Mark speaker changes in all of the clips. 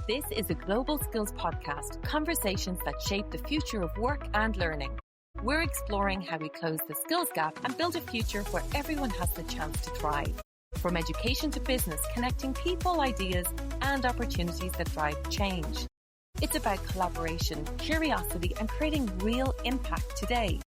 Speaker 1: This is a Global Skills Podcast, conversations that shape the future of work and learning. We're exploring how we close the skills gap and build a future where everyone has the chance to thrive. From education to business, connecting people, ideas, and opportunities that drive change. It's about collaboration, curiosity, and creating real impact today.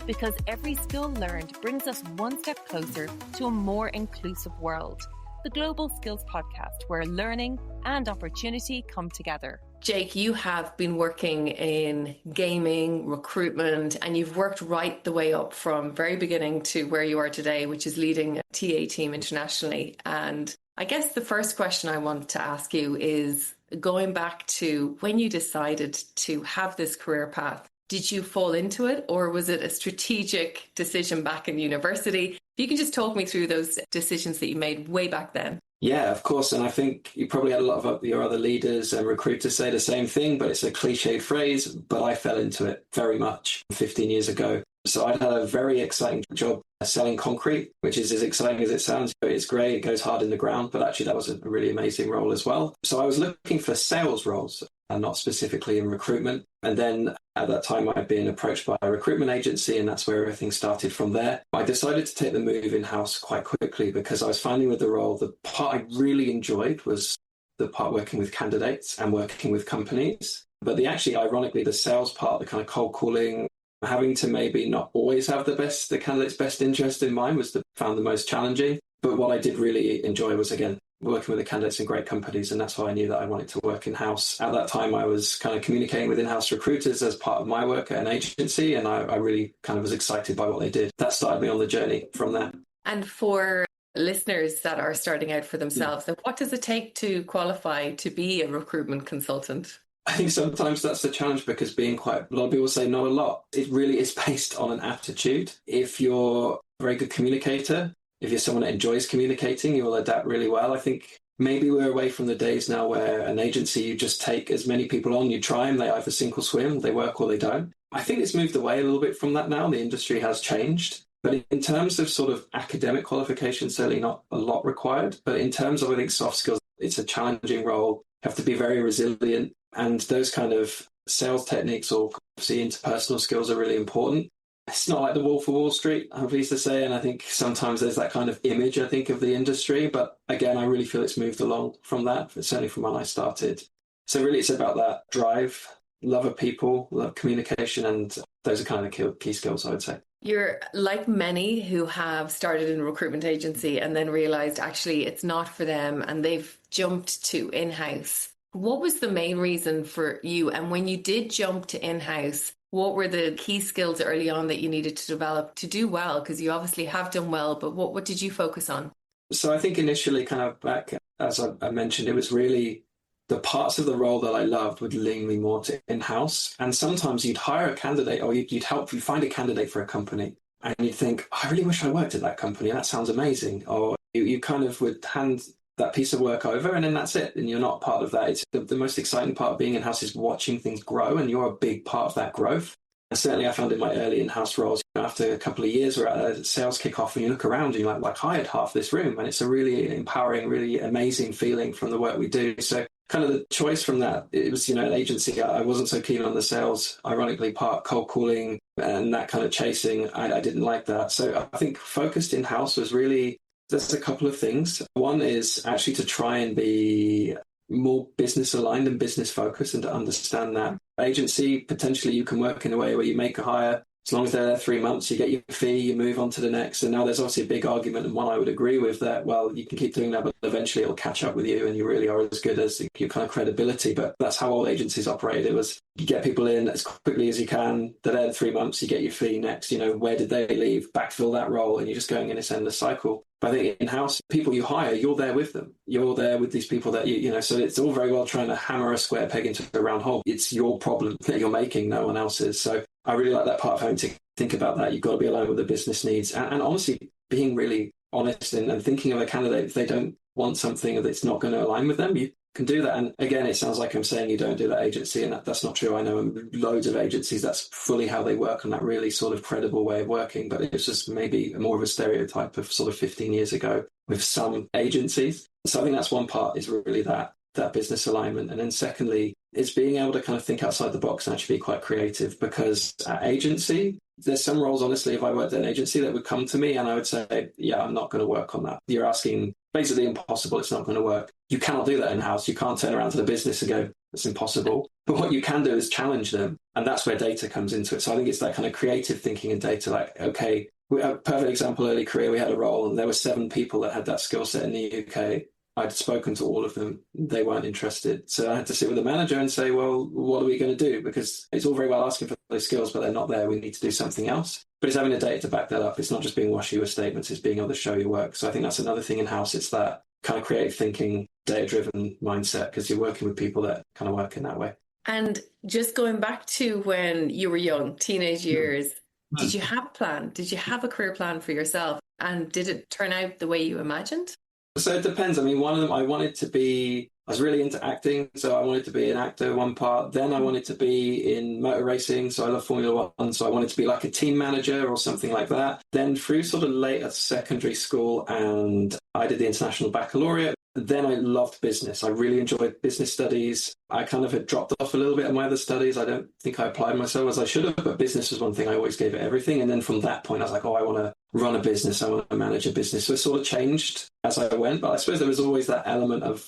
Speaker 1: Because every skill learned brings us one step closer to a more inclusive world. The Global Skills Podcast, where learning and opportunity come together.
Speaker 2: Jake, you have been working in gaming, recruitment, and you've worked right the way up from very beginning to where you are today, which is leading a TA team internationally. And I guess the first question I want to ask you is going back to when you decided to have this career path. Did you fall into it, or was it a strategic decision back in university? If you can just talk me through those decisions that you made way back then.
Speaker 3: Yeah, of course. And I think you probably had a lot of your other leaders and recruiters say the same thing, but it's a cliched phrase, but I fell into it very much 15 years ago. So I'd had a very exciting job selling concrete, which is as exciting as it sounds. It's great. It goes hard in the ground, but actually that was a really amazing role as well. So I was looking for sales roles and not specifically in recruitment. And then at that time, I'd been approached by a recruitment agency, and that's where everything started from there. I decided to take the move in-house quite quickly because I was finding with the role, the part I really enjoyed was the part working with candidates and working with companies. But ironically, the sales part, the kind of cold calling, having to maybe not always have the candidate's best interest in mind found the most challenging. But what I did really enjoy was, again, working with the candidates in great companies, and that's why I knew that I wanted to work in-house. At that time, I was kind of communicating with in-house recruiters as part of my work at an agency, and I really kind of was excited by what they did. That started me on the journey from there.
Speaker 2: And for listeners that are starting out for themselves, what does it take to qualify to be a recruitment consultant?
Speaker 3: I think sometimes that's the challenge because a lot of people say not a lot. It really is based on an aptitude. If you're a very good communicator, if you're someone that enjoys communicating, you will adapt really well. I think maybe we're away from the days now where an agency, you just take as many people on, you try them, they either sink or swim, they work or they don't. I think it's moved away a little bit from that now. The industry has changed. But in terms of sort of academic qualifications, certainly not a lot required. But in terms of, I think, soft skills, it's a challenging role. You have to be very resilient. And those kind of sales techniques or interpersonal skills are really important. It's not like the Wolf of Wall Street, I'm pleased to say, and I think sometimes there's that kind of image, I think, of the industry. But again, I really feel it's moved along from that, certainly from when I started. So really it's about that drive, love of people, love communication, and those are kind of the key skills, I would say.
Speaker 2: You're like many who have started in a recruitment agency and then realised actually it's not for them and they've jumped to in-house. What was the main reason for you? And when you did jump to in-house, what were the key skills early on that you needed to develop to do well? Because you obviously have done well, but what did you focus on?
Speaker 3: So I think initially kind of back, as I mentioned, it was really the parts of the role that I loved would lean me more to in-house. And sometimes you'd hire a candidate or you'd find a candidate for a company and you'd think, I really wish I worked at that company. That sounds amazing. Or you kind of would hand that piece of work over and then that's it. And you're not part of that. It's the most exciting part of being in-house is watching things grow, and you're a big part of that growth. And certainly I found in my early in-house roles, after a couple of years, we're at a sales kickoff and you look around and you're like hired half this room. And it's a really empowering, really amazing feeling from the work we do. So kind of the choice from that, it was, an agency. I wasn't so keen on the sales, ironically, part cold calling and that kind of chasing. I didn't like that. So I think focused in-house was really, there's a couple of things. One is actually to try and be more business aligned and business focused and to understand that agency, potentially you can work in a way where you make a hire. As long as they're there 3 months, you get your fee, you move on to the next. And now there's obviously a big argument, and one I would agree with, that, well, you can keep doing that, but eventually it'll catch up with you and you really are as good as your kind of credibility. But that's how all agencies operated. It was you get people in as quickly as you can. They're there 3 months, you get your fee next. Where did they leave? Backfill that role, and you're just going in this endless cycle. But I think in-house, people you hire, you're there with them. You're there with these people that so it's all very well trying to hammer a square peg into a round hole. It's your problem that you're making, no one else's. So I really like that part of having to think about that. You've got to be aligned with the business needs and honestly being really honest and thinking of a candidate. If they don't want something that's not going to align with them, you can do that. And again, it sounds like I'm saying you don't do that agency, and that's not true. I know loads of agencies, that's fully how they work and that really sort of credible way of working. But it's just maybe more of a stereotype of sort of 15 years ago with some agencies. So I think that's one part, is really that. that business alignment. And then secondly, it's being able to kind of think outside the box and actually be quite creative, because at agency, there's some roles, honestly, if I worked at an agency that would come to me and I would say, yeah, I'm not going to work on that. You're asking basically impossible. It's not going to work. You cannot do that in-house. You can't turn around to the business and go, it's impossible. But what you can do is challenge them. And that's where data comes into it. So I think it's that kind of creative thinking and data, like, okay, a perfect example, early career, we had a role and there were 7 people that had that skill set in the UK. I'd spoken to all of them. They weren't interested. So I had to sit with the manager and say, well, what are we going to do? Because it's all very well asking for those skills, but they're not there. We need to do something else. But it's having the data to back that up. It's not just being washy with statements. It's being able to show your work. So I think that's another thing in-house. It's that kind of creative thinking, data-driven mindset, because you're working with people that kind of work in that way.
Speaker 2: And just going back to when you were young, teenage years, did you have a plan? Did you have a career plan for yourself? And did it turn out the way you imagined?
Speaker 3: So it depends. I mean, one of them, I was really into acting. So I wanted to be an actor, one part. Then I wanted to be in motor racing. So I love Formula One. So I wanted to be like a team manager or something like that. Then through sort of later secondary school, and I did the International Baccalaureate. Then I loved business. I really enjoyed business studies. I kind of had dropped off a little bit of my other studies. I don't think I applied myself as I should have, but business was one thing I always gave it everything. And then from that point, I was like, oh, I want to run a business. I want to manage a business. So it sort of changed as I went. But I suppose there was always that element of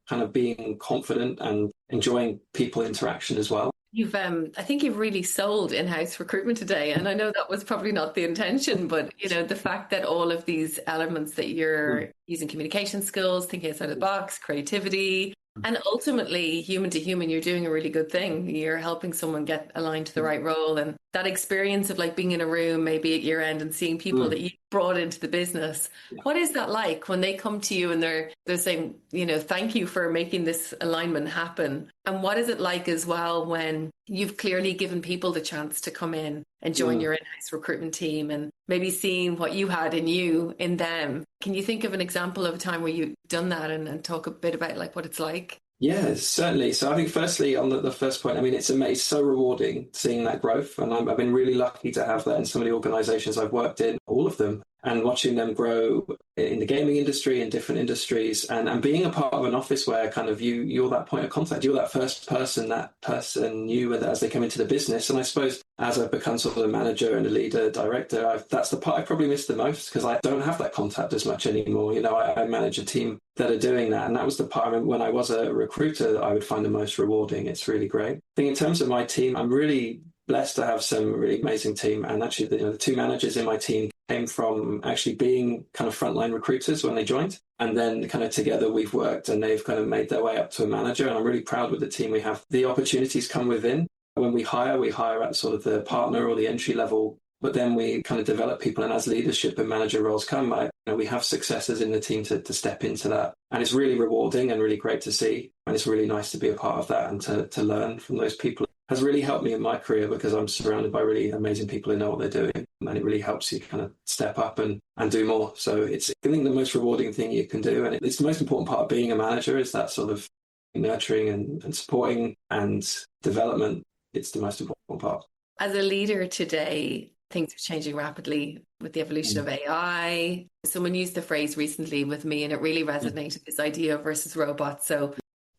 Speaker 3: kind of being confident and enjoying people interaction as well.
Speaker 2: I think you've really sold in-house recruitment today. And I know that was probably not the intention, but, the fact that all of these elements that you're using communication skills, thinking outside the box, creativity, and ultimately human to human, you're doing a really good thing. You're helping someone get aligned to the right role. And that experience of like being in a room, maybe at year end, and seeing people that you brought into the business. What is that like when they come to you and they're saying, thank you for making this alignment happen? And what is it like as well when you've clearly given people the chance to come in and join your in-house recruitment team and maybe seeing what you had in you, in them? Can you think of an example of a time where you've done that and talk a bit about like what it's like?
Speaker 3: Yeah, certainly. So I think firstly on the first point, I mean, it's so rewarding seeing that growth. And I've been really lucky to have that in some of the organizations I've worked in, all of them, and watching them grow in the gaming industry and different industries, and being a part of an office where kind of you're that point of contact, you're that first person, that person knew as they come into the business. And I suppose as I've become sort of a manager and a leader, director, that's the part I probably miss the most, because I don't have that contact as much anymore. I manage a team that are doing that. And that was the part, I mean, when I was a recruiter, that I would find the most rewarding. It's really great. I think in terms of my team, I'm really blessed to have some really amazing team. And actually, the 2 managers in my team came from actually being kind of frontline recruiters when they joined. And then kind of together we've worked and they've kind of made their way up to a manager. And I'm really proud with the team we have. The opportunities come within. When we hire at sort of the partner or the entry level, but then we kind of develop people. And as leadership and manager roles come, we have successors in the team to step into that. And it's really rewarding and really great to see. And it's really nice to be a part of that and to learn from those people. Has really helped me in my career because I'm surrounded by really amazing people who know what they're doing, and it really helps you kind of step up and do more. So it's, I think, the most rewarding thing you can do, and it's the most important part of being a manager is that sort of nurturing and supporting and development. It's the most important part.
Speaker 2: As a leader today, things are changing rapidly with the evolution of AI. Someone used the phrase recently with me and it really resonated, this idea of versus robots. So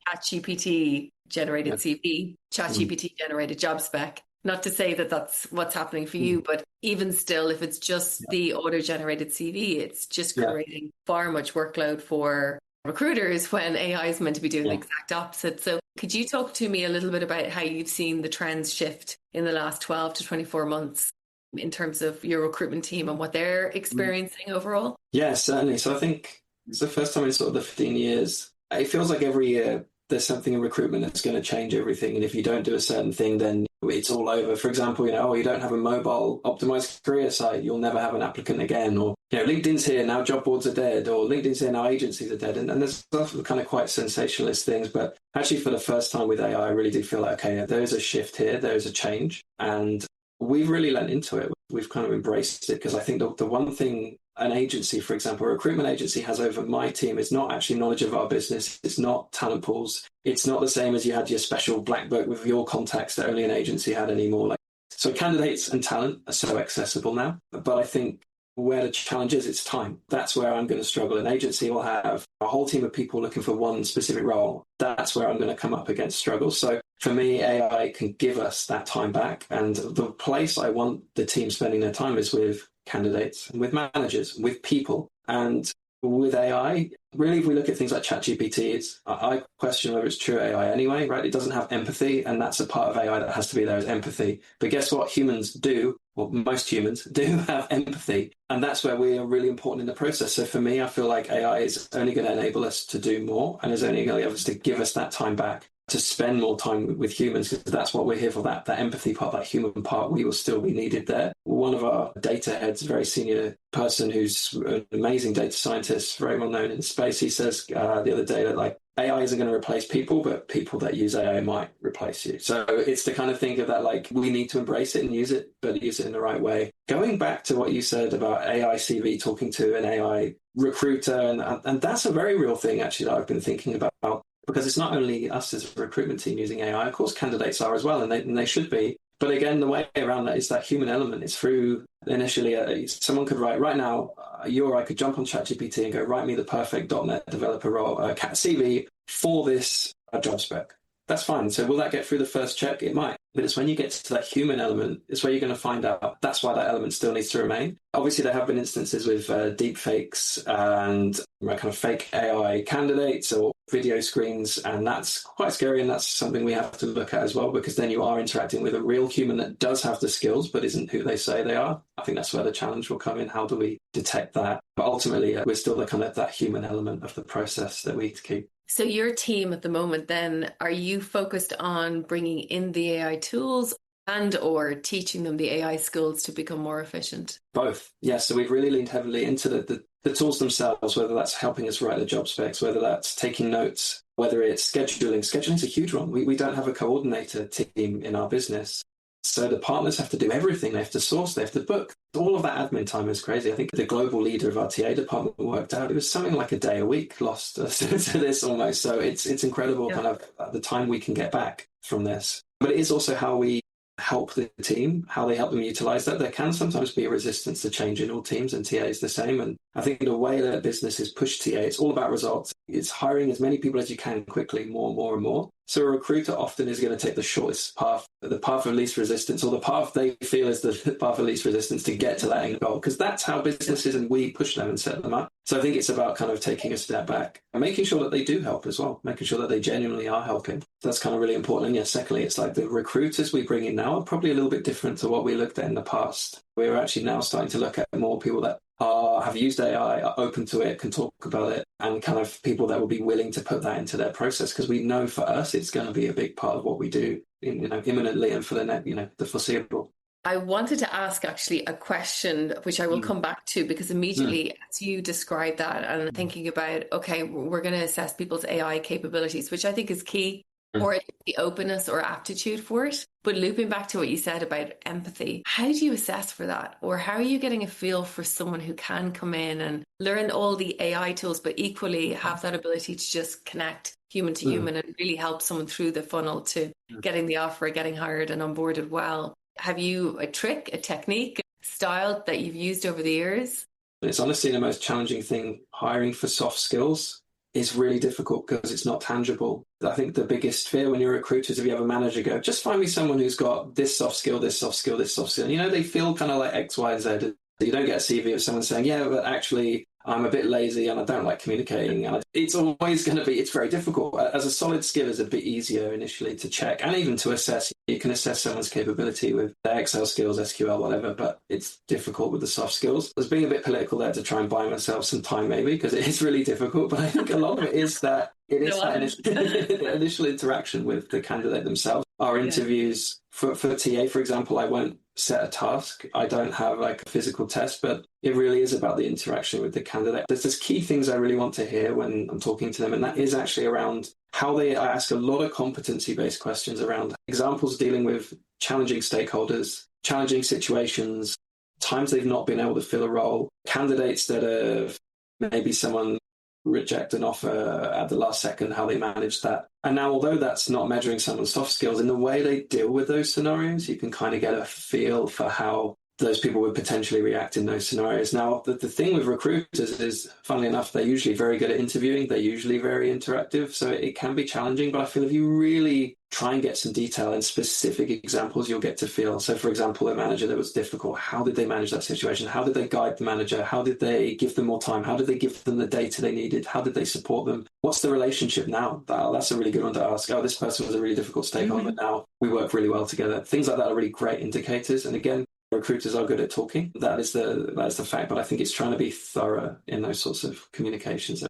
Speaker 2: ChatGPT generated CV, ChatGPT generated job spec. Not to say that that's what's happening for you, but even still, if it's just the auto-generated CV, it's just creating far much workload for recruiters when AI is meant to be doing the exact opposite. So could you talk to me a little bit about how you've seen the trends shift in the last 12 to 24 months in terms of your recruitment team and what they're experiencing overall? Yeah,
Speaker 3: certainly. So I think it's the first time in sort of the 15 years, it feels like every year there's something in recruitment that's going to change everything. And if you don't do a certain thing, then it's all over. For example, you don't have a mobile optimized career site, you'll never have an applicant again. Or, LinkedIn's here, now job boards are dead, or LinkedIn's here, now agencies are dead. And there's stuff kind of quite sensationalist things. But actually for the first time with AI, I really did feel like, okay, there is a shift here, there is a change. And we've really lent into it. We've kind of embraced it, because I think the one thing an agency, for example, a recruitment agency has over my team is not actually knowledge of our business. It's not talent pools. It's not the same as you had your special black book with your contacts that only an agency had anymore. So candidates and talent are so accessible now. But I think where the challenge is, it's time. That's where I'm going to struggle. An agency will have a whole team of people looking for one specific role. That's where I'm going to come up against struggles. So for me, AI can give us that time back. And the place I want the team spending their time is with candidates and with managers, with people. And with AI, really, if we look at things like ChatGPT, I question whether it's true AI anyway, right? It doesn't have empathy, and that's a part of AI that has to be there, is empathy. But guess what? Humans do, or most humans do have empathy, and that's where we are really important in the process. So for me, I feel like AI is only going to enable us to do more, and is only going to enable us to give us that time back, to spend more time with humans, because that's what we're here for, that empathy part, that human part. We will still be needed there. One of our data heads, a very senior person who's an amazing data scientist, very well known in the space, he says the other day that like AI isn't going to replace people, but people that use AI might replace you. So it's the kind of thing of that, like, we need to embrace it and use it, but use it in the right way. Going back to what you said about AI CV talking to an AI recruiter, and that's a very real thing actually that I've been thinking about. Because it's not only us as a recruitment team using AI, of course candidates are as well, and they should be. But again, the way around that is that human element. It's through initially, someone could write, right now, you or I could jump on ChatGPT and go, write me the perfect .NET developer role, CV for this job spec. That's fine. So will that get through the first check? It might. But it's when you get to that human element, it's where you're going to find out. That's why that element still needs to remain. Obviously, there have been instances with deep fakes and kind of fake AI candidates or video screens, and that's quite scary, and that's something we have to look at as well, because then you are interacting with a real human that does have the skills but isn't who they say they are. I think that's where the challenge will come in. How do we detect that? But ultimately, we're still the kind of that human element of the process that we need to keep.
Speaker 2: So your team at the moment then, are you focused on bringing in the AI tools and or teaching them the AI skills to become more efficient?
Speaker 3: Both. Yes. So we've really leaned heavily into the tools themselves, whether that's helping us write the job specs, whether that's taking notes, whether it's scheduling. Scheduling is a huge one. We don't have a coordinator team in our business. So the partners have to do everything. They have to source, they have to book. All of that admin time is crazy. I think the global leader of our TA department worked out it was something like a day a week lost to this almost. So it's incredible kind of the time we can get back from this. But it is also how we help the team, how they help them utilize that. There can sometimes be a resistance to change in all teams, and TA is the same. And I think the way that businesses push TA, it's all about results. It's hiring as many people as you can quickly, more and more. So a recruiter often is going to take the shortest path, the path of least resistance, or the path they feel is the path of least resistance to get to that end goal, because that's how businesses and we push them and set them up. So I think it's about kind of taking a step back and making sure that they do help as well, making sure that they genuinely are helping. That's kind of really important. And yes, secondly, it's like the recruiters we bring in now are probably a little bit different to what we looked at in the past. We're actually now starting to look at more people that have used AI, are open to it, can talk about it, and kind of people that will be willing to put that into their process, because we know for us it's going to be a big part of what we do, imminently and for the foreseeable.
Speaker 2: I wanted to ask actually a question, which I will come back to, because immediately as you described that and thinking about, okay, we're going to assess people's AI capabilities, which I think is key, or the openness or aptitude for it. But looping back to what you said about empathy, how do you assess for that? Or how are you getting a feel for someone who can come in and learn all the AI tools, but equally have that ability to just connect human to human and really help someone through the funnel to getting the offer, getting hired and onboarded well? Have you a trick, a technique, a style that you've used over the years?
Speaker 3: It's honestly the most challenging thing. Hiring for soft skills is really difficult because it's not tangible. I think the biggest fear when you're a recruiter is if you have a manager go, just find me someone who's got this soft skill, this soft skill, this soft skill. They feel kind of like X, Y, Z. You don't get a CV of someone saying, yeah, but actually I'm a bit lazy and I don't like communicating. And it's always going to be, it's very difficult. As a solid skill is a bit easier initially to check and even to assess. You can assess someone's capability with their Excel skills, SQL, whatever, but it's difficult with the soft skills. I was being a bit political there to try and buy myself some time maybe, because it is really difficult. But I think a lot of it is that the initial interaction with the candidate themselves. Our interviews for TA, for example, I won't set a task. I don't have like a physical test, but it really is about the interaction with the candidate. There's key things I really want to hear when I'm talking to them, and that is actually around how I ask a lot of competency-based questions around examples dealing with challenging stakeholders, challenging situations, times they've not been able to fill a role, candidates that have maybe someone reject an offer at the last second, how they manage that. And now, although that's not measuring someone's soft skills, in the way they deal with those scenarios, you can kind of get a feel for how those people would potentially react in those scenarios. Now, the thing with recruiters is, funnily enough, they're usually very good at interviewing. They're usually very interactive. So it can be challenging, but I feel if you really try and get some detail and specific examples, you'll get to feel. So, for example, a manager that was difficult, how did they manage that situation? How did they guide the manager? How did they give them more time? How did they give them the data they needed? How did they support them? What's the relationship now? That's a really good one to ask. Oh, this person was a really difficult stakeholder, but now we work really well together. Things like that are really great indicators. And again, recruiters are good at talking. That's the fact, but I think it's trying to be thorough in those sorts of communications.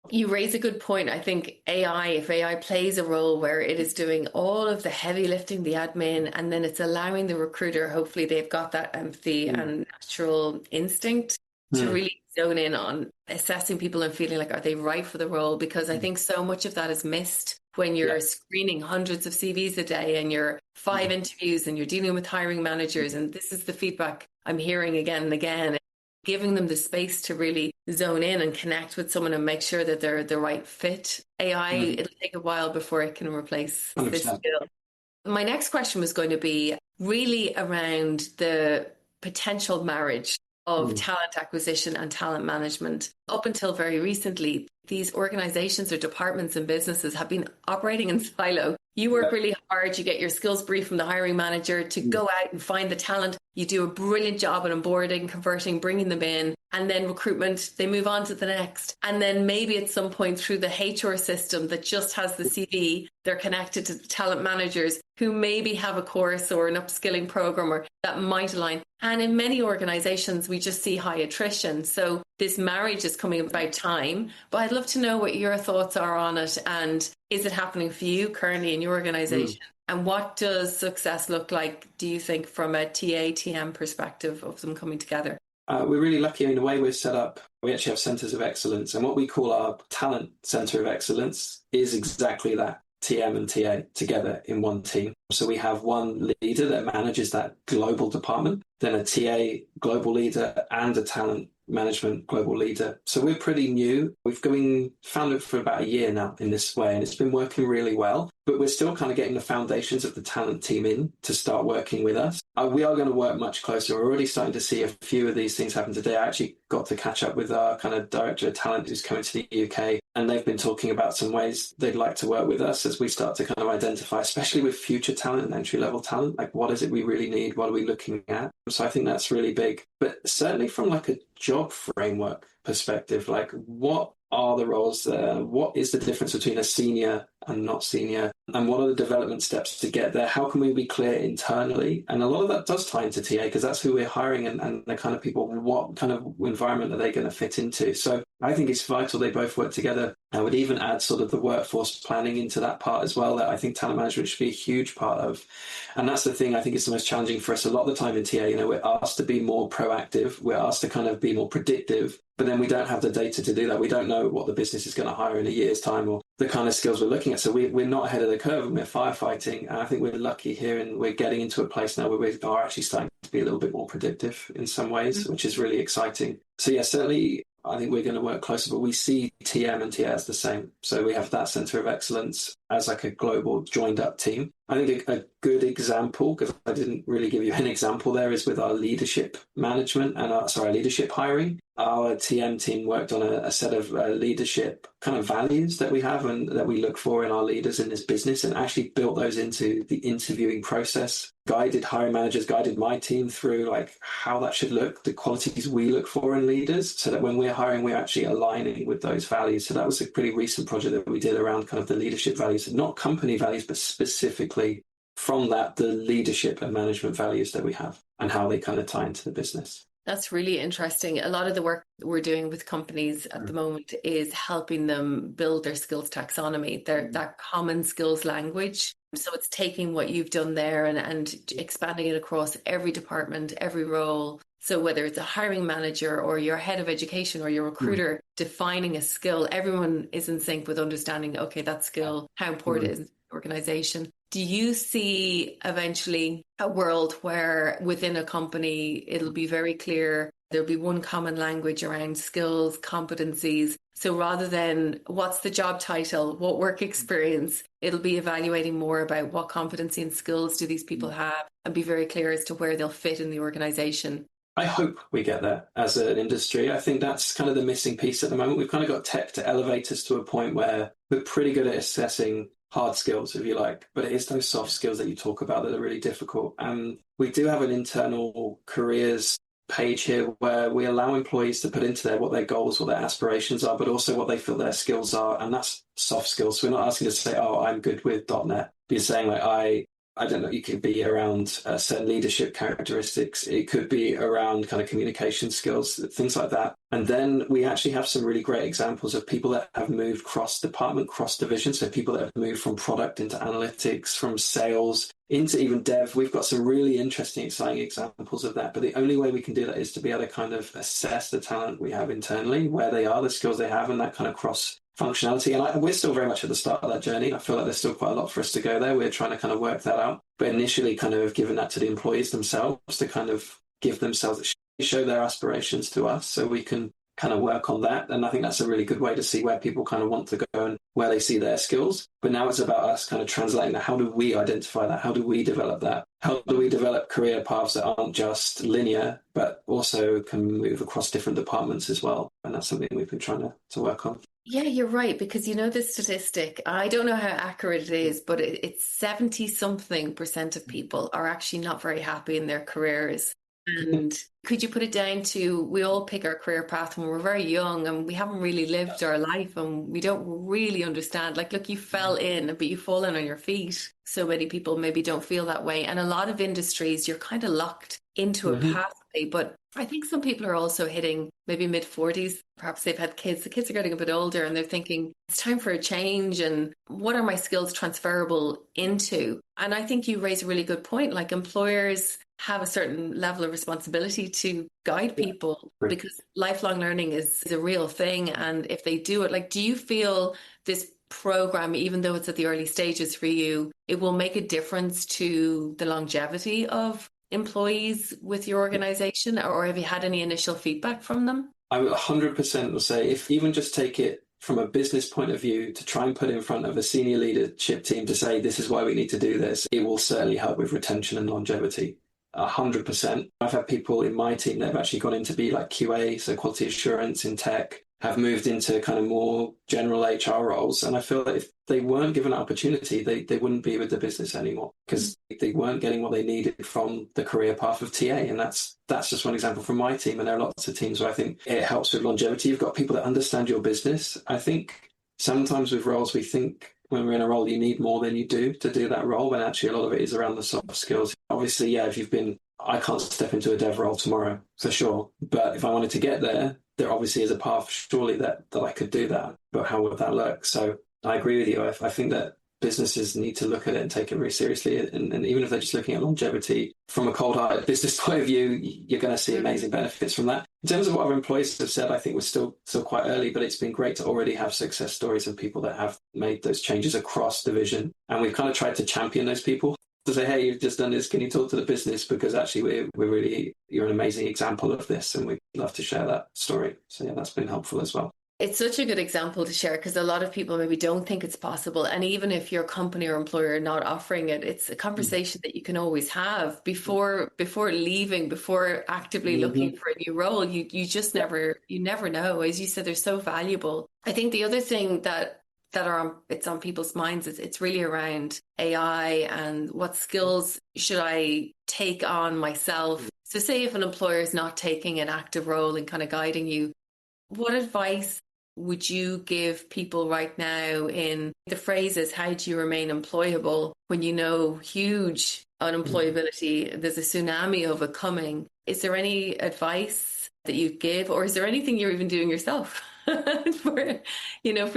Speaker 2: You raise a good point. I think if AI plays a role where it is doing all of the heavy lifting, the admin, and then it's allowing the recruiter, hopefully they've got that empathy and natural instinct to really zone in on assessing people and feeling like, are they right for the role? Because I think so much of that is missed when you're screening hundreds of CVs a day and you're 5 interviews and you're dealing with hiring managers. And this is the feedback I'm hearing again and again, giving them the space to really zone in and connect with someone and make sure that they're the right fit. AI, it'll take a while before it can replace 100%. This skill. My next question was going to be really around the potential marriage of talent acquisition and talent management. Up until very recently, these organizations or departments and businesses have been operating in silo. You work really hard, you get your skills brief from the hiring manager to go out and find the talent. You do a brilliant job at onboarding, converting, bringing them in, and then recruitment, they move on to the next. And then maybe at some point through the HR system that just has the CV, they're connected to talent managers who maybe have a course or an upskilling program or that might align. And in many organizations, we just see high attrition. So this marriage is coming about time, but I'd love to know what your thoughts are on it. And is it happening for you currently in your organization? And what does success look like, do you think, from a TM perspective of them coming together?
Speaker 3: We're really lucky in the way we're set up. We actually have centres of excellence. And what we call our talent centre of excellence is exactly that. TM and TA together in one team. So we have one leader that manages that global department, then a TA global leader and a talent management global leader. So we're pretty new. We've been founded for about a year now in this way, and it's been working really well. But we're still kind of getting the foundations of the talent team in to start working with us. We are going to work much closer. We're already starting to see a few of these things happen today. I actually got to catch up with our kind of director of talent who's coming to the UK, and they've been talking about some ways they'd like to work with us as we start to kind of identify, especially with future talent and entry-level talent, like what is it we really need? What are we looking at? So I think that's really big. But certainly from like a job framework perspective, like what are the roles there? What is the difference between a senior and not senior? And what are the development steps to get there? How can we be clear internally? And a lot of that does tie into TA because that's who we're hiring and the kind of people, what kind of environment are they going to fit into? So I think it's vital they both work together. I would even add sort of the workforce planning into that part as well, that I think talent management should be a huge part of. And that's the thing I think is the most challenging for us a lot of the time in TA. You know, we're asked to be more proactive. We're asked to kind of be more predictive, but then we don't have the data to do that. We don't know what the business is going to hire in a year's time or the kind of skills we're looking at. So we're not ahead of the curve and we're firefighting. And I think we're lucky here and we're getting into a place now where we are actually starting to be a little bit more predictive in some ways, which is really exciting. So yeah, certainly I think we're going to work closer, but we see TM and TA as the same. So we have that centre of excellence as like a global joined up team. I think a good example, because I didn't really give you an example there, is with our leadership management and our leadership hiring. Our TM team worked on a set of leadership kind of values that we have and that we look for in our leaders in this business and actually built those into the interviewing process, guided hiring managers, guided my team through like how that should look, the qualities we look for in leaders, so that when we're hiring, we're actually aligning with those values. So that was a pretty recent project that we did around kind of the leadership values, not company values, but specifically from that, the leadership and management values that we have and how they kind of tie into the business.
Speaker 2: That's really interesting. A lot of the work we're doing with companies at the moment is helping them build their skills taxonomy, that common skills language. So it's taking what you've done there and expanding it across every department, every role. So whether it's a hiring manager or your head of education or your recruiter, defining a skill, everyone is in sync with understanding, okay, that skill, how important it is in the organization. Do you see eventually a world where within a company, it'll be very clear there'll be one common language around skills, competencies. So rather than what's the job title, what work experience, it'll be evaluating more about what competency and skills do these people have, and be very clear as to where they'll fit in the organization.
Speaker 3: I hope we get there as an industry. I think that's kind of the missing piece at the moment. We've kind of got tech to elevate us to a point where we're pretty good at assessing hard skills, if you like, but it is those soft skills that you talk about that are really difficult. And we do have an internal careers page here where we allow employees to put into there what their goals, what their aspirations are, but also what they feel their skills are. And that's soft skills. So we're not asking to say, oh, I'm good with .NET. You're saying like, I don't know, it could be around certain leadership characteristics. It could be around kind of communication skills, things like that. And then we actually have some really great examples of people that have moved cross-department, cross-division. So people that have moved from product into analytics, from sales into even dev. We've got some really interesting, exciting examples of that. But the only way we can do that is to be able to kind of assess the talent we have internally, where they are, the skills they have, and that kind of cross functionality. And we're still very much at the start of that journey. I feel like there's still quite a lot for us to go there. We're trying to kind of work that out. But initially kind of giving that to the employees themselves to kind of give themselves, show their aspirations to us so we can kind of work on that. And I think that's a really good way to see where people kind of want to go and where they see their skills. But now it's about us kind of translating that. How do we identify that? How do we develop that? How do we develop career paths that aren't just linear, but also can move across different departments as well? And that's something we've been trying to work on.
Speaker 2: Yeah, you're right, because you know the statistic, I don't know how accurate it is, but it's 70-something% of people are actually not very happy in their careers. And could you put it down to, we all pick our career path when we're very young and we haven't really lived our life and we don't really understand. Like, look, you fell in, but you fall in on your feet. So many people maybe don't feel that way. And a lot of industries, you're kind of locked into a pathway. But I think some people are also hitting maybe mid-40s. Perhaps they've had kids. The kids are getting a bit older and they're thinking, it's time for a change. And what are my skills transferable into? And I think you raise a really good point. Like, employers have a certain level of responsibility to guide people, because lifelong learning is a real thing. And if they do it, like, do you feel this program, even though it's at the early stages for you, it will make a difference to the longevity of employees with your organization? Or have you had any initial feedback from them?
Speaker 3: I would 100% will say, if even just take it from a business point of view, to try and put in front of a senior leadership team to say, this is why we need to do this, it will certainly help with retention and longevity. 100%. I've had people in my team that have actually gone into be like QA, so quality assurance in tech, have moved into kind of more general HR roles. And I feel that if they weren't given an opportunity, they wouldn't be with the business anymore, because they weren't getting what they needed from the career path of TA. And that's just one example from my team. And there are lots of teams where I think it helps with longevity. You've got people that understand your business. I think sometimes with roles, we think when we're in a role, you need more than you do to do that role, when actually a lot of it is around the soft skills. Obviously, yeah, I can't step into a dev role tomorrow, for sure. But if I wanted to get there, there obviously is a path, surely, that I could do that. But how would that look? So I agree with you. I think that businesses need to look at it and take it very seriously. And even if they're just looking at longevity from a cold-hearted business point of view, you're going to see amazing benefits from that. In terms of what our employees have said, I think we're still quite early, but it's been great to already have success stories of people that have made those changes across division. And we've kind of tried to champion those people to say, hey, you've just done this. Can you talk to the business? Because actually you're an amazing example of this, and we'd love to share that story. So yeah, that's been helpful as well.
Speaker 2: It's such a good example to share, because a lot of people maybe don't think it's possible. And even if your company or employer are not offering it, it's a conversation that you can always have before leaving, before actively looking for a new role. You just never know. As you said, they're so valuable. I think the other thing it's on people's minds is it's really around AI and what skills should I take on myself. So say if an employer is not taking an active role in kind of guiding you, what advice would you give people right now in the phrases, how do you remain employable when you know huge unemployability, there's a tsunami of it coming? Is there any advice that you give, or is there anything you're even doing yourself for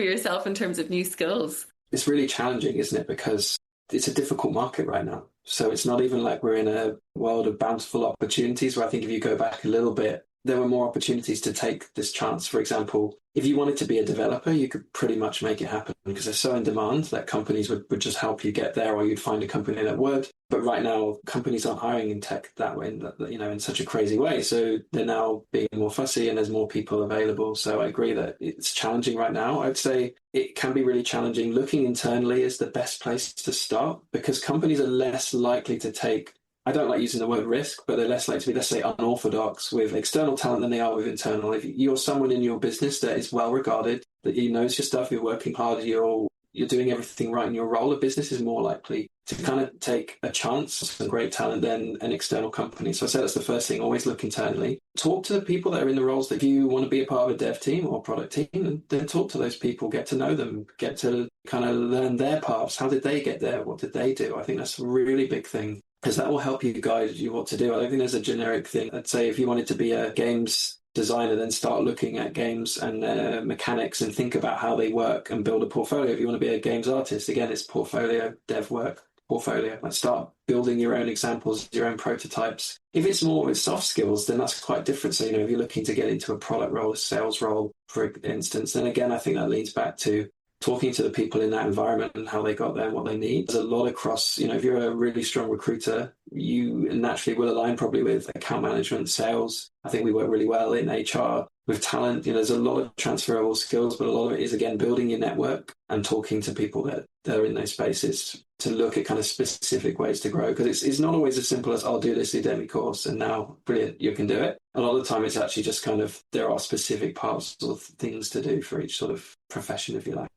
Speaker 2: yourself in terms of new skills?
Speaker 3: It's really challenging, isn't it? Because it's a difficult market right now. So it's not even like we're in a world of bountiful opportunities, where I think if you go back a little bit, there were more opportunities to take this chance. For example, if you wanted to be a developer, you could pretty much make it happen because they're so in demand that companies would just help you get there, or you'd find a company that would. But right now, companies aren't hiring in tech that way, in such a crazy way. So they're now being more fussy and there's more people available. So I agree that it's challenging right now. I'd say it can be really challenging. Looking internally is the best place to start because companies are less likely to take, I don't like using the word risk, but they're less likely to be, let's say, unorthodox with external talent than they are with internal. If you're someone in your business that is well regarded, that you knows your stuff, you're working hard, you're doing everything right in your role, a business is more likely to kind of take a chance on great talent than an external company. So I say that's the first thing, always look internally. Talk to the people that are in the roles that you want to be a part of a dev team or product team, and then talk to those people, get to know them, get to kind of learn their paths. How did they get there? What did they do? I think that's a really big thing, because that will help you guide you what to do. I don't think there's a generic thing. I'd say if you wanted to be a games designer, then start looking at games and mechanics and think about how they work and build a portfolio. If you want to be a games artist, again, it's portfolio, dev work, portfolio. Like start building your own examples, your own prototypes. If it's more with soft skills, then that's quite different. So, if you're looking to get into a product role, a sales role, for instance, then again, I think that leads back to talking to the people in that environment and how they got there and what they need. There's a lot across, if you're a really strong recruiter, you naturally will align probably with account management, sales. I think we work really well in HR with talent. There's a lot of transferable skills, but a lot of it is, again, building your network and talking to people that are in those spaces to look at kind of specific ways to grow. Because it's not always as simple as, I'll do this Udemy course and now, brilliant, you can do it. A lot of the time it's actually just kind of, there are specific parts of things to do for each sort of profession, if you like.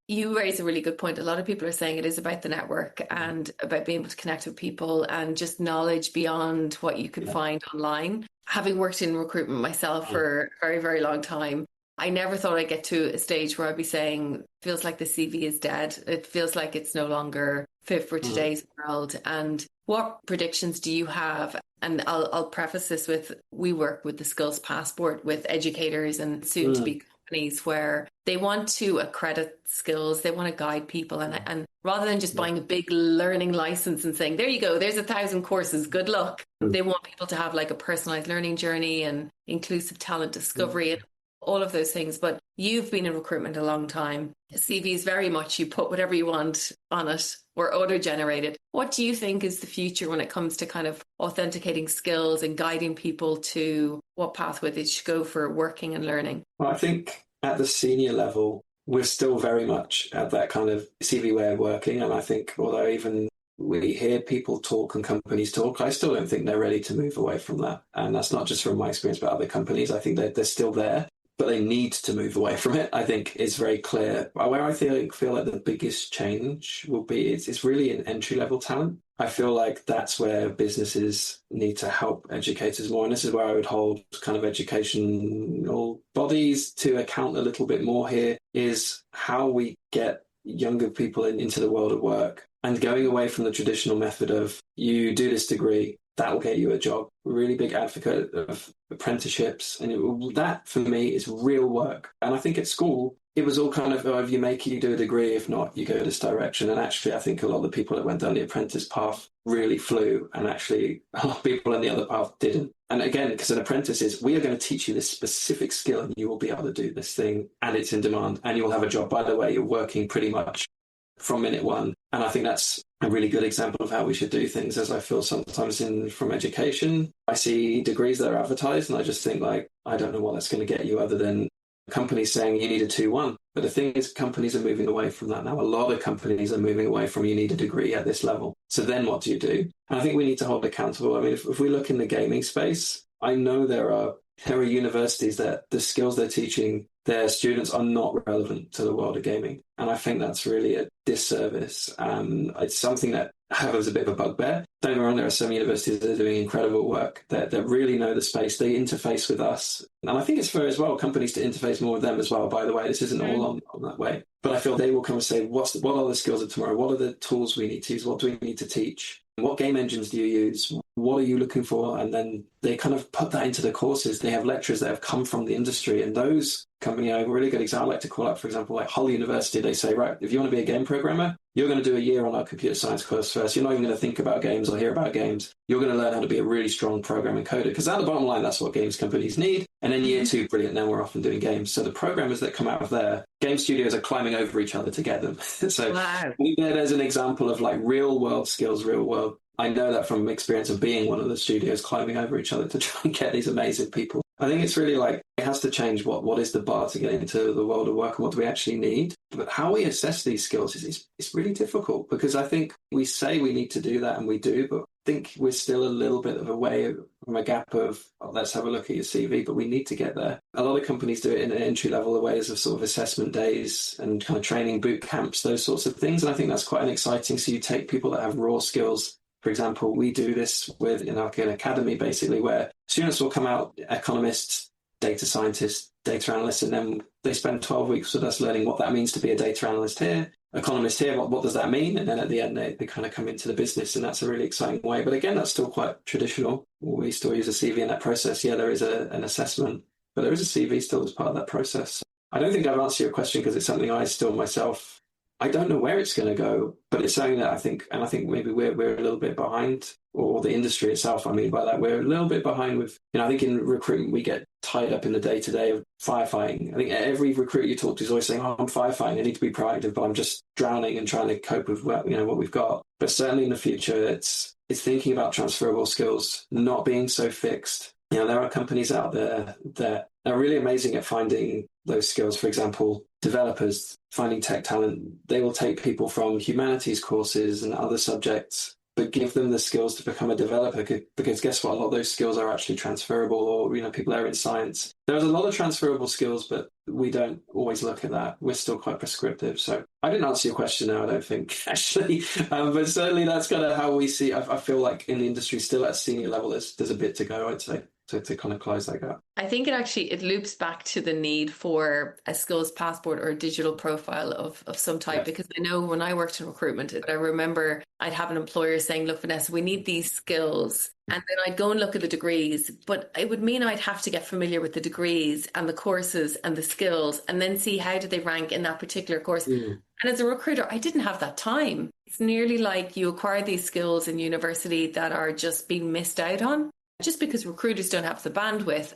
Speaker 2: You raise a really good point. A lot of people are saying it is about the network and about being able to connect with people and just knowledge beyond what you can find online. Having worked in recruitment myself for a very, very long time, I never thought I'd get to a stage where I'd be saying, feels like the CV is dead. It feels like it's no longer fit for today's world. And what predictions do you have? And I'll preface this with, we work with the Skills Passport with educators and soon to be companies where they want to accredit skills, they want to guide people, and rather than just buying a big learning license and saying, there you go, there's 1,000 courses, good luck. They want people to have like a personalized learning journey and inclusive talent discovery and all of those things. But you've been in recruitment a long time. CV is very much, you put whatever you want on it or auto-generated. What do you think is the future when it comes to kind of authenticating skills and guiding people to what pathway they should go for working and learning?
Speaker 3: Well, I think at the senior level, we're still very much at that kind of CV way of working. And I think although even we hear people talk and companies talk, I still don't think they're ready to move away from that. And that's not just from my experience, but other companies. I think they're still there, but they need to move away from it. I think is very clear. Where I feel like the biggest change will be, it's really in entry-level talent. I feel like that's where businesses need to help educators more. And this is where I would hold kind of educational bodies to account a little bit more here, is how we get younger people into the world of work and going away from the traditional method of, you do this degree, that will get you a job. Really big advocate of apprenticeships. And that for me is real work. And I think at school, it was all kind of, if you make it, you do a degree. If not, you go this direction. And actually, I think a lot of the people that went down the apprentice path really flew. And actually, a lot of people on the other path didn't. And again, because an apprentice is, we are going to teach you this specific skill and you will be able to do this thing. And it's in demand. And you'll have a job. By the way, you're working pretty much from minute one. And I think that's a really good example of how we should do things. As I feel sometimes from education, I see degrees that are advertised and I just think like, I don't know what that's going to get you other than companies saying you need a 2-1. But the thing is, companies are moving away from that now. A lot of companies are moving away from, you need a degree at this level. So then what do you do? And I think we need to hold accountable. I mean, if we look in the gaming space, I know there are universities that the skills they're teaching their students are not relevant to the world of gaming. And I think that's really a disservice. It's something that has a bit of a bugbear. Don't get me wrong, there are some universities that are doing incredible work that really know the space. They interface with us. And I think it's fair as well, companies to interface more with them as well, by the way. This isn't all on that way. But I feel they will come and say, what are the skills of tomorrow? What are the tools we need to use? What do we need to teach? What game engines do you use? What are you looking for? And then they kind of put that into the courses. They have lecturers that have come from the industry, and those company, a really good example I like to call out, for example, like Hull University. They say, right, if you want to be a game programmer, you're going to do a year on our computer science course first. You're not even going to think about games or hear about games. You're going to learn how to be a really strong programming coder, because at the bottom line, that's what games companies need. And then year two, brilliant, now we're off and doing games. So the programmers that come out of there, game studios are climbing over each other to get them. So
Speaker 2: wow.
Speaker 3: There's an example of like real world skills, real world. I know that from experience of being one of the studios climbing over each other to try and get these amazing people. I think it's really like, it has to change what is the bar to get into the world of work and what do we actually need. But how we assess these skills is really difficult, because I think we say we need to do that and we do, but I think we're still a little bit of a way from a gap of, let's have a look at your CV, but we need to get there. A lot of companies do it in an entry level ways of sort of assessment days and kind of training boot camps, those sorts of things. And I think that's quite an exciting. So you take people that have raw skills. For example, we do this with an academy, basically, where students will come out, economists, data scientists, data analysts, and then they spend 12 weeks with us learning what that means to be a data analyst here, economist here, what does that mean? And then at the end, they kind of come into the business, and that's a really exciting way. But again, that's still quite traditional. We still use a CV in that process. Yeah, there is an assessment, but there is a CV still as part of that process. I don't think I've answered your question, because it's something I still myself, I don't know where it's going to go, but it's something that I think maybe we're a little bit behind, or the industry itself. I mean by that, we're a little bit behind with, I think in recruitment, we get tied up in the day-to-day of firefighting. I think every recruiter you talk to is always saying, I'm firefighting, I need to be proactive, but I'm just drowning and trying to cope with what we've got. But certainly in the future, it's thinking about transferable skills, not being so fixed. There are companies out there that are really amazing at finding those skills. For example, developers, finding tech talent, they will take people from humanities courses and other subjects, but give them the skills to become a developer, because guess what? A lot of those skills are actually transferable, or, people that are in science. There's a lot of transferable skills, but we don't always look at that. We're still quite prescriptive. So I didn't answer your question now, I don't think, actually. But certainly that's kind of how we see, I feel like in the industry, still at a senior level, there's a bit to go, I'd say, to kind of close that gap.
Speaker 2: I think it loops back to the need for a skills passport or a digital profile of some type. Yes. Because I know when I worked in recruitment, I remember I'd have an employer saying, look, Vanessa, we need these skills. And then I'd go and look at the degrees, but it would mean I'd have to get familiar with the degrees and the courses and the skills, and then see how did they rank in that particular course. And as a recruiter, I didn't have that time. It's nearly like you acquire these skills in university that are just being missed out on, just because recruiters don't have the bandwidth.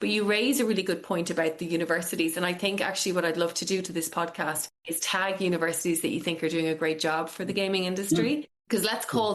Speaker 2: But you raise a really good point about the universities. And I think actually what I'd love to do to this podcast is tag universities that you think are doing a great job for the gaming industry. Because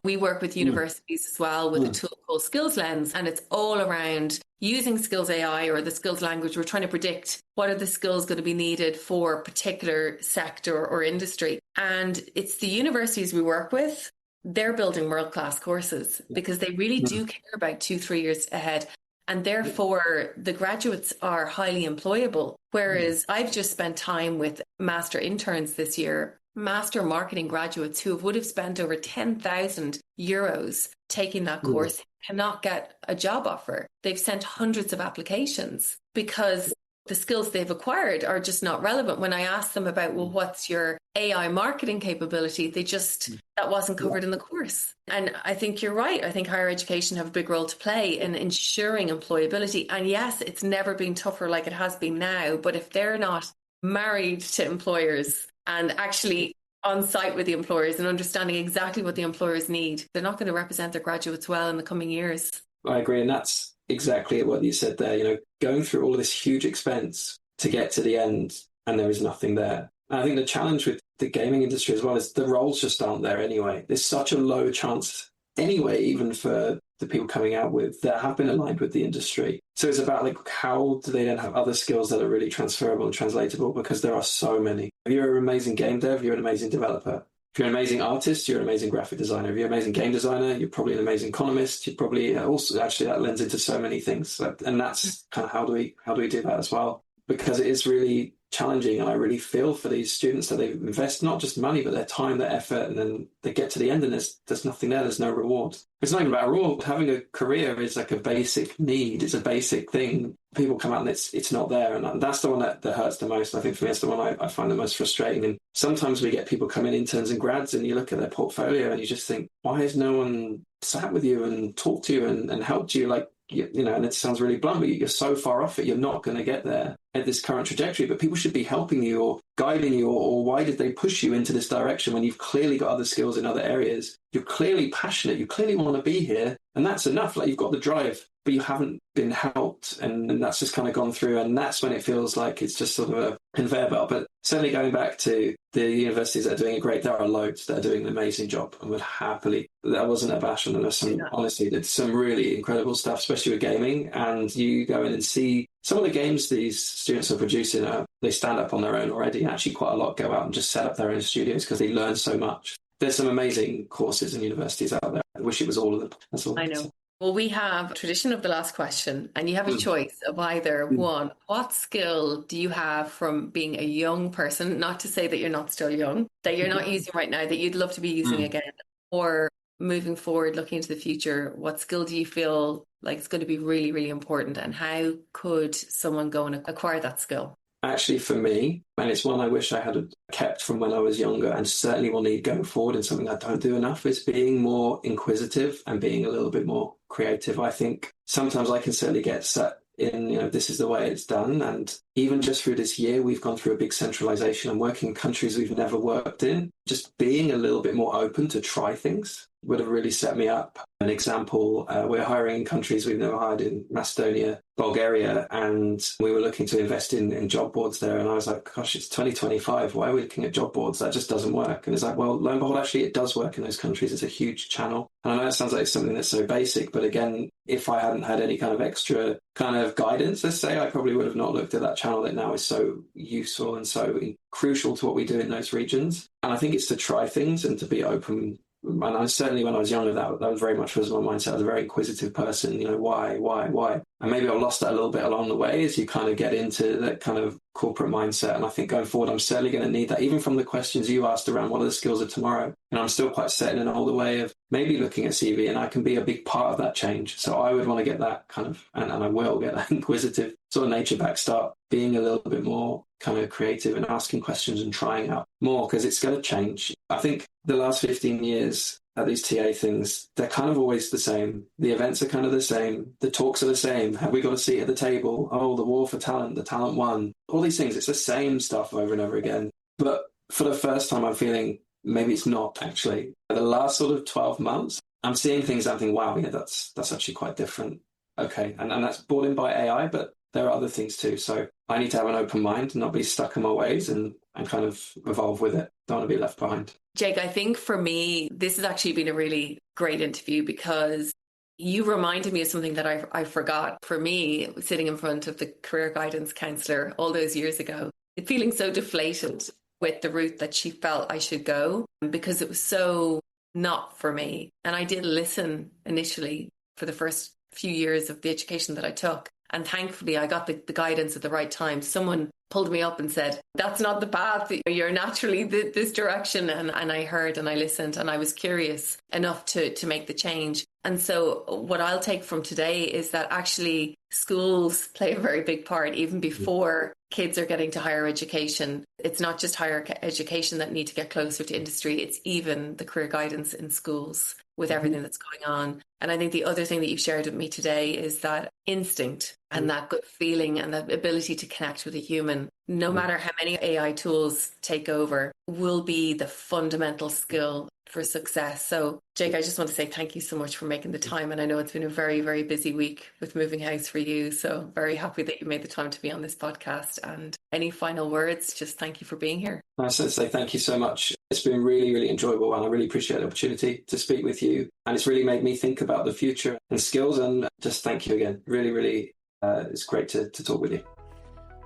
Speaker 2: we work with universities as well with a tool called Skills Lens, and it's all around using skills AI or the skills language. We're trying to predict what are the skills going to be needed for a particular sector or industry. And it's the universities we work with. They're building world-class courses because they really do care about 2-3 years ahead. And therefore, the graduates are highly employable. Whereas I've just spent time with master interns this year, master marketing graduates who would have spent over 10,000 euros taking that course, cannot get a job offer. They've sent hundreds of applications because the skills they've acquired are just not relevant. When I asked them about, well, what's your AI marketing capability? That wasn't covered in the course. And I think you're right. I think higher education have a big role to play in ensuring employability. And yes, it's never been tougher like it has been now. But if they're not married to employers and actually on site with the employers and understanding exactly what the employers need, they're not going to represent their graduates well in the coming years.
Speaker 3: I agree. And that's exactly what you said there, going through all of this huge expense to get to the end and there is nothing there. And I think the challenge with the gaming industry as well is the roles just aren't there anyway. There's such a low chance anyway, even for the people coming out with that have been aligned with the industry. So it's about how do they then have other skills that are really transferable and translatable, because there are so many. If you're an amazing game dev, you're an amazing developer. If you're an amazing artist, you're an amazing graphic designer. If you're an amazing game designer, you're probably an amazing economist. You're probably also, actually that lends into so many things. And that's kind of how do we do that as well? Because it is really challenging, and I really feel for these students that they invest not just money but their time, their effort, and then they get to the end and there's nothing there. There's no reward. It's not even about a reward. Having a career is like a basic need. It's a basic thing. People come out and it's not there, and that's the one that hurts the most. I think for me, that's the one I find the most frustrating. And sometimes we get people come in, interns and grads, and you look at their portfolio and you just think, why has no one sat with you and talked to you and helped you? and it sounds really blunt, but you're so far off it, you're not going to get there at this current trajectory. But people should be helping you or guiding you, or why did they push you into this direction when you've clearly got other skills in other areas? You're clearly passionate, you clearly want to be here, and that's enough. Like, you've got the drive, but you haven't been helped, and that's just kind of gone through, and that's when it feels like it's just sort of a conveyor belt. But certainly going back to the universities that are doing it great, there are loads that are doing an amazing job and would happily, that wasn't a bash, and there's some, honestly, there's some really incredible stuff, especially with gaming, and you go in and see some of the games these students are producing, they stand up on their own already. Actually, quite a lot go out and just set up their own studios because they learn so much. There's some amazing courses and universities out there. I wish it was all of them. That's all
Speaker 2: I know. Well, we have a tradition of the last question, and you have a choice of either one, what skill do you have from being a young person, not to say that you're not still young, that you're not using right now, that you'd love to be using again, or moving forward, looking into the future, what skill do you feel like it's going to be really, really important, and how could someone go and acquire that skill?
Speaker 3: Actually, for me, and it's one I wish I had kept from when I was younger, and certainly will need going forward, and something I don't do enough, is being more inquisitive and being a little bit more creative. I think sometimes I can certainly get set in, this is the way it's done. And even just through this year, we've gone through a big centralization and working in countries we've never worked in. Just being a little bit more open to try things would have really set me up. An example, we're hiring in countries we've never hired in, Macedonia, Bulgaria, and we were looking to invest in job boards there. And I was like, gosh, it's 2025. Why are we looking at job boards? That just doesn't work. And it's like, well, lo and behold, actually, it does work in those countries. It's a huge channel. And I know it sounds like something that's so basic, but again, if I hadn't had any kind of extra kind of guidance, let's say, I probably would have not looked at that channel that now is so useful and so crucial to what we do in those regions. And I think it's to try things and to be open. And I certainly, when I was younger, that was very much was my mindset. I was a very inquisitive person, why? And maybe I lost that a little bit along the way as you kind of get into that kind of corporate mindset. And I think going forward, I'm certainly going to need that, even from the questions you asked around what are the skills of tomorrow. And I'm still quite set in an older way of maybe looking at CV, and I can be a big part of that change. So I would want to get that kind of, and I will get that inquisitive sort of nature back, start being a little bit more kind of creative and asking questions and trying out more, because it's going to change. I think the last 15 years at these TA things, they're kind of always the same. The events are kind of the same. The talks are the same. Have we got a seat at the table? Oh, the war for talent, the talent won. All these things, it's the same stuff over and over again. But for the first time, I'm feeling maybe it's not actually. The last sort of 12 months, I'm seeing things, I'm thinking, wow, that's actually quite different. Okay, and that's brought in by AI, but there are other things too. So I need to have an open mind and not be stuck in my ways and kind of evolve with it. Don't want to be left behind.
Speaker 2: Jake, I think for me, this has actually been a really great interview because you reminded me of something that I forgot. For me, sitting in front of the career guidance counsellor all those years ago, feeling so deflated with the route that she felt I should go because it was so not for me. And I did listen initially for the first few years of the education that I took. And thankfully, I got the guidance at the right time. Someone pulled me up and said, that's not the path. You're naturally this direction. And I heard and I listened and I was curious enough to make the change. And so what I'll take from today is that actually schools play a very big part even before kids are getting to higher education. It's not just higher education that need to get closer to industry. It's even the career guidance in schools with everything that's going on. And I think the other thing that you've shared with me today is that instinct and that gut feeling and that ability to connect with a human, no matter how many AI tools take over, will be the fundamental skill for success. So, Jake, I just want to say thank you so much for making the time. And I know it's been a very, very busy week with moving house for you. So very happy that you made the time to be on this podcast. And any final words? Just thank you for being here.
Speaker 3: I just want to say thank you so much. It's been really, really enjoyable, and I really appreciate the opportunity to speak with you. And it's really made me think about the future and skills. And just thank you again. Really, really, it's great to talk with you.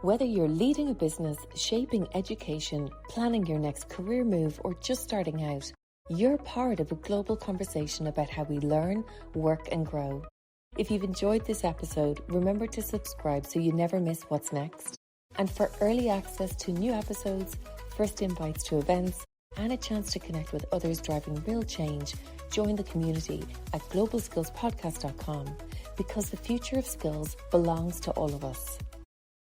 Speaker 1: Whether you're leading a business, shaping education, planning your next career move, or just starting out, you're part of a global conversation about how we learn, work, and grow. If you've enjoyed this episode, remember to subscribe so you never miss what's next. And for early access to new episodes, first invites to events, and a chance to connect with others driving real change, join the community at globalskillspodcast.com, because the future of skills belongs to all of us.